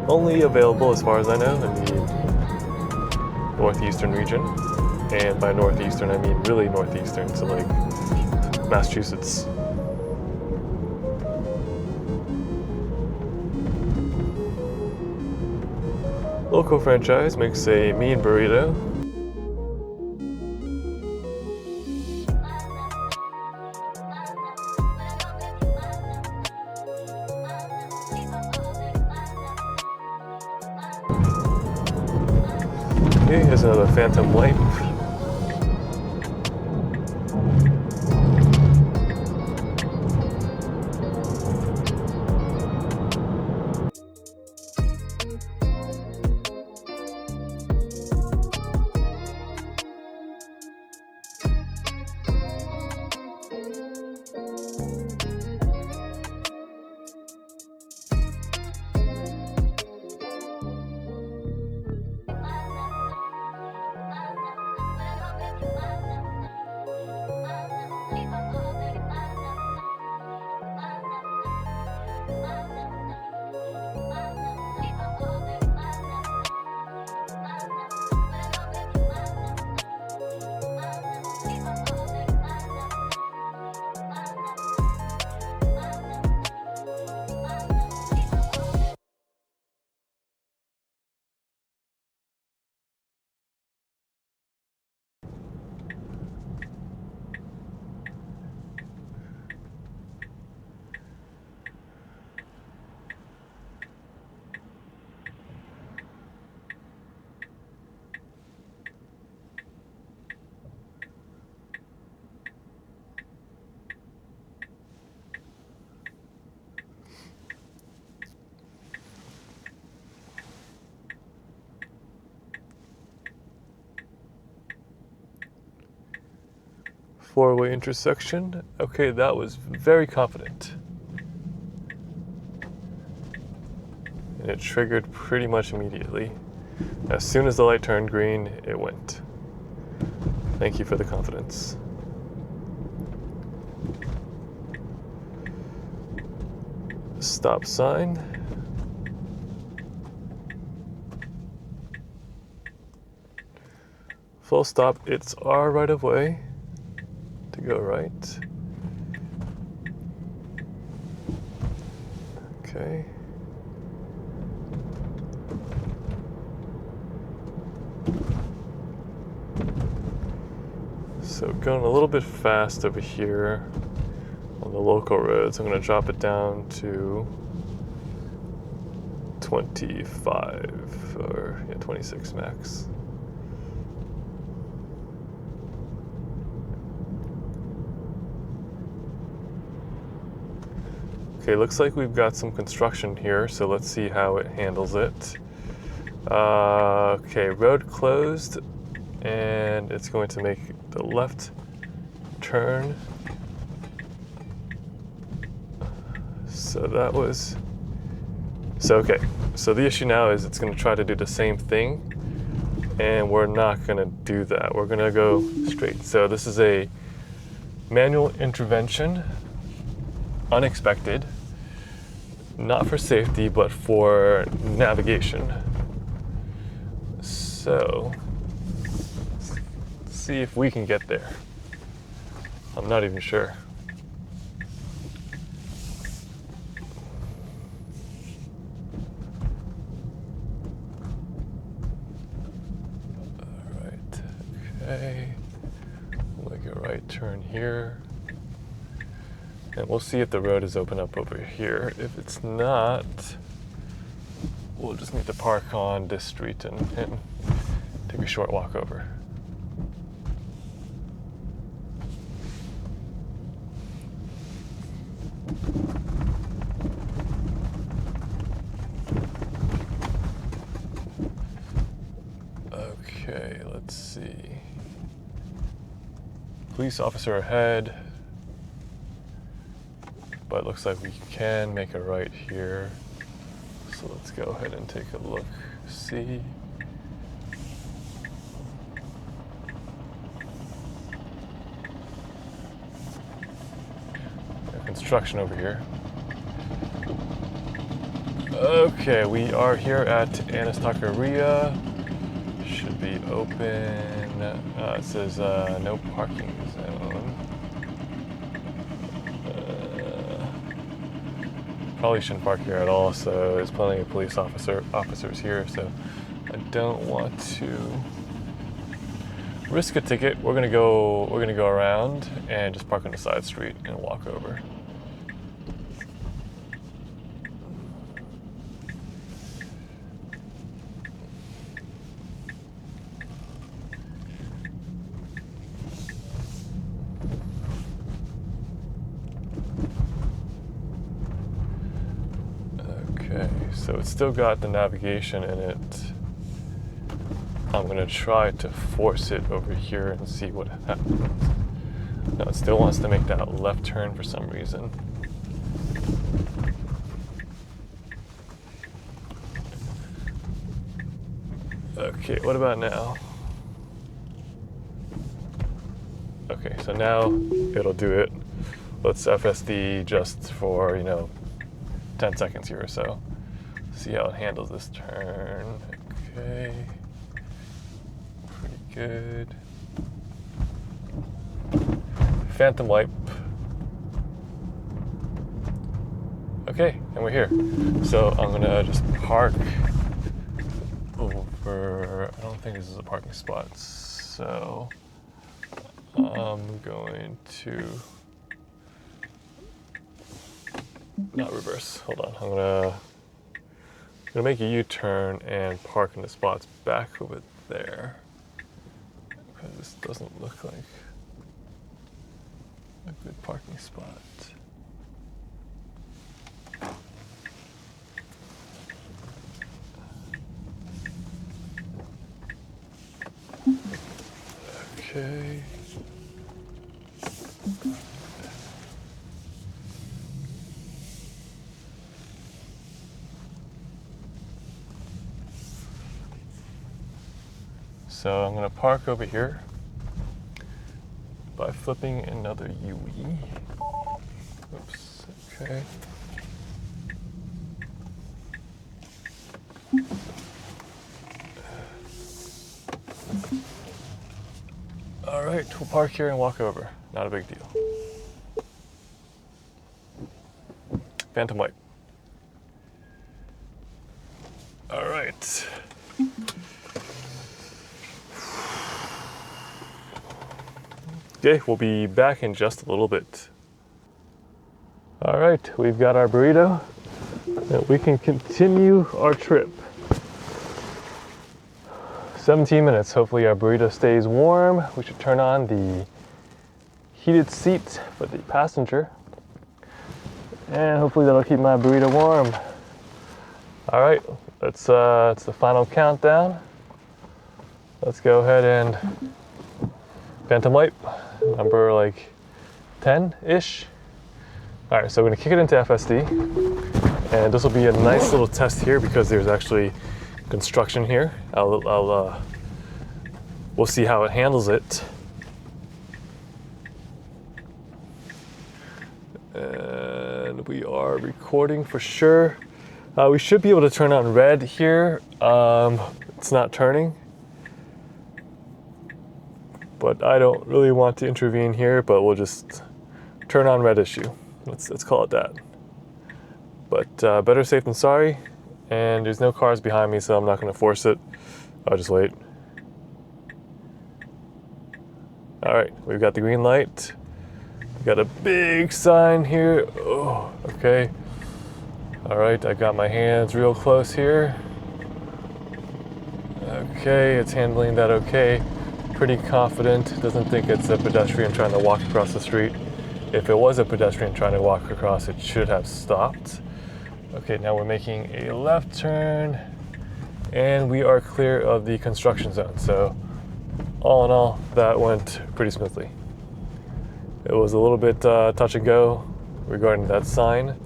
only available as far as I know in the northeastern region. And by northeastern I mean really northeastern, so like Massachusetts. Local franchise makes a mean burrito. Okay, here's another phantom light. Four-way intersection. Okay, that was very confident. And it triggered pretty much immediately. As soon as the light turned green, it went. Thank you for the confidence. Stop sign. Full stop. It's our right of way to go right. Okay. So going a little bit fast over here on the local roads. I'm going to drop it down to 25 or 26 max. Okay, looks like we've got some construction here, so let's see how it handles it. Okay, road closed, and it's going to make the left turn. So that was, okay, so the issue now is it's going to try to do the same thing, and we're not going to do that. We're going to go straight. So this is a manual intervention, unexpected. Not for safety, but for navigation. So, let's see if we can get there. I'm not even sure. All right, okay. We'll make a right turn here. And we'll see if the road is open up over here. If it's not, we'll just need to park on this street and take a short walk over. Okay, let's see. police officer ahead, but it looks like we can make a right here. So let's go ahead and take a look, see. Construction over here. Okay, we are here at Taqueria. Should be open. It says no parking zone. Probably shouldn't park here at all, so there's plenty of police officers here, so I don't want to risk a ticket. We're gonna go around and just park on the side street and walk over. Okay, so it's still got the navigation in it. I'm gonna try to force it over here and see what happens. No, it still wants to make that left turn for some reason. Okay, what about now? Okay, so now it'll do it. Let's FSD just for, 10 seconds here or so. See how it handles this turn. Okay. Pretty good. Phantom wipe. Okay, and we're here. So I'm gonna just park over, I don't think this is a parking spot. So I'm going to, not reverse, hold on. I'm gonna make a U-turn and park in the spots back over there. Because this doesn't look like a good parking spot. Okay. So I'm going to park over here by flipping another UE. Oops, okay. All right, we'll park here and walk over. Not a big deal. Phantom wipe. All right. Okay, we'll be back in just a little bit. All right, we've got our burrito and we can continue our trip. 17 minutes, hopefully our burrito stays warm. We should turn on the heated seat for the passenger. And hopefully that'll keep my burrito warm. All right, it's the final countdown. Let's go ahead and phantom wipe, number like 10-ish. All right, so we're gonna kick it into FSD. And this will be a nice little test here because there's actually construction here. We'll see how it handles it. And we are recording for sure. We should be able to turn on red here. It's not turning, but I don't really want to intervene here, but we'll just turn on red issue. Let's call it that. But better safe than sorry. And there's no cars behind me, so I'm not gonna force it. I'll just wait. All right, we've got the green light. We got a big sign here. Oh, okay. All right, I got my hands real close here. Okay, it's handling that okay. Pretty confident. Doesn't think it's a pedestrian trying to walk across the street. If it was a pedestrian trying to walk across, it should have stopped. Okay, now we're making a left turn and we are clear of the construction zone. So all in all, that went pretty smoothly. It was a little bit touch and go regarding that sign,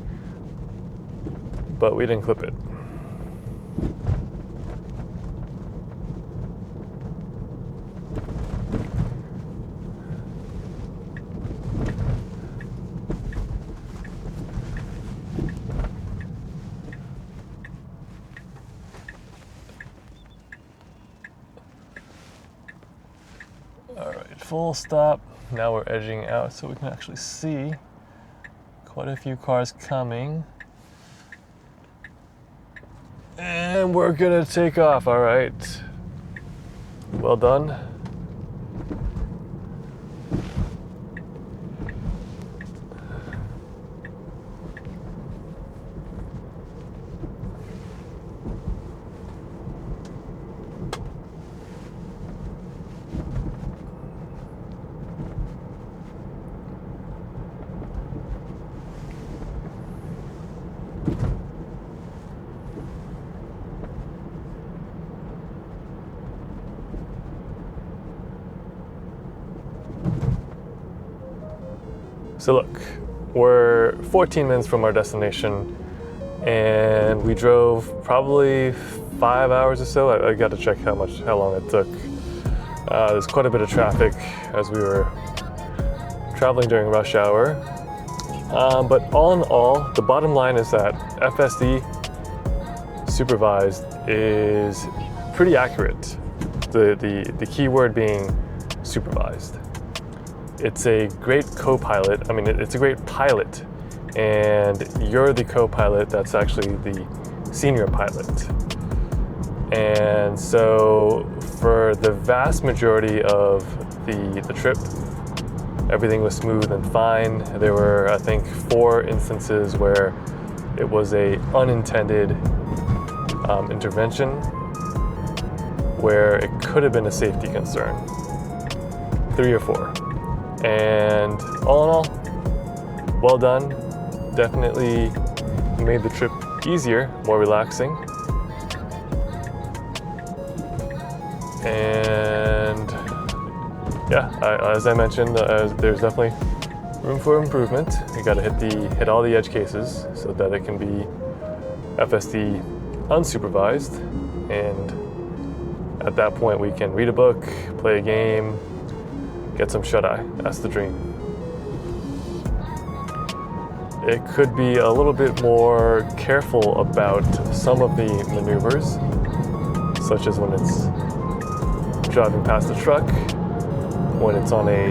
but we didn't clip it. All right, full stop. Now we're edging out so we can actually see quite a few cars coming. And we're gonna take off, all right. Well done. So look, we're 14 minutes from our destination and we drove probably 5 hours or so. I got to check how long it took. There's quite a bit of traffic as we were traveling during rush hour. But all in all, the bottom line is that FSD supervised is pretty accurate. The key word being supervised. It's a great co-pilot. I mean, it's a great pilot, and you're the co-pilot that's actually the senior pilot. And so for the vast majority of the trip, everything was smooth and fine. There were, I think, 4 instances where it was a unintended intervention where it could have been a safety concern. 3 or 4. And all in all, well done. Definitely made the trip easier, more relaxing. And yeah, as I mentioned, there's definitely room for improvement. You got to hit all the edge cases so that it can be FSD unsupervised. And at that point, we can read a book, play a game, get some shut-eye. That's the dream. It could be a little bit more careful about some of the maneuvers, such as when it's driving past a truck, when it's on a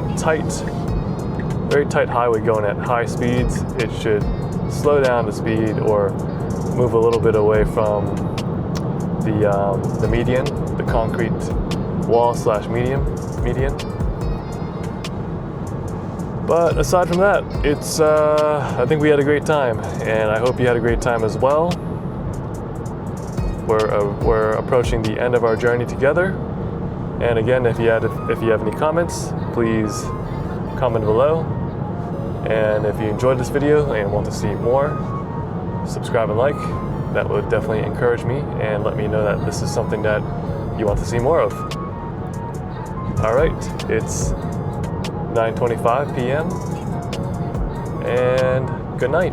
very tight highway going at high speeds. It should slow down the speed or move a little bit away from the median, the concrete wall / median. But aside from that, I think we had a great time, and I hope you had a great time as well. We're approaching the end of our journey together. And again, if you have any comments, please comment below. And if you enjoyed this video and want to see more, subscribe and like. That would definitely encourage me and let me know that this is something that you want to see more of. All right, it's 9:25 p.m. and good night.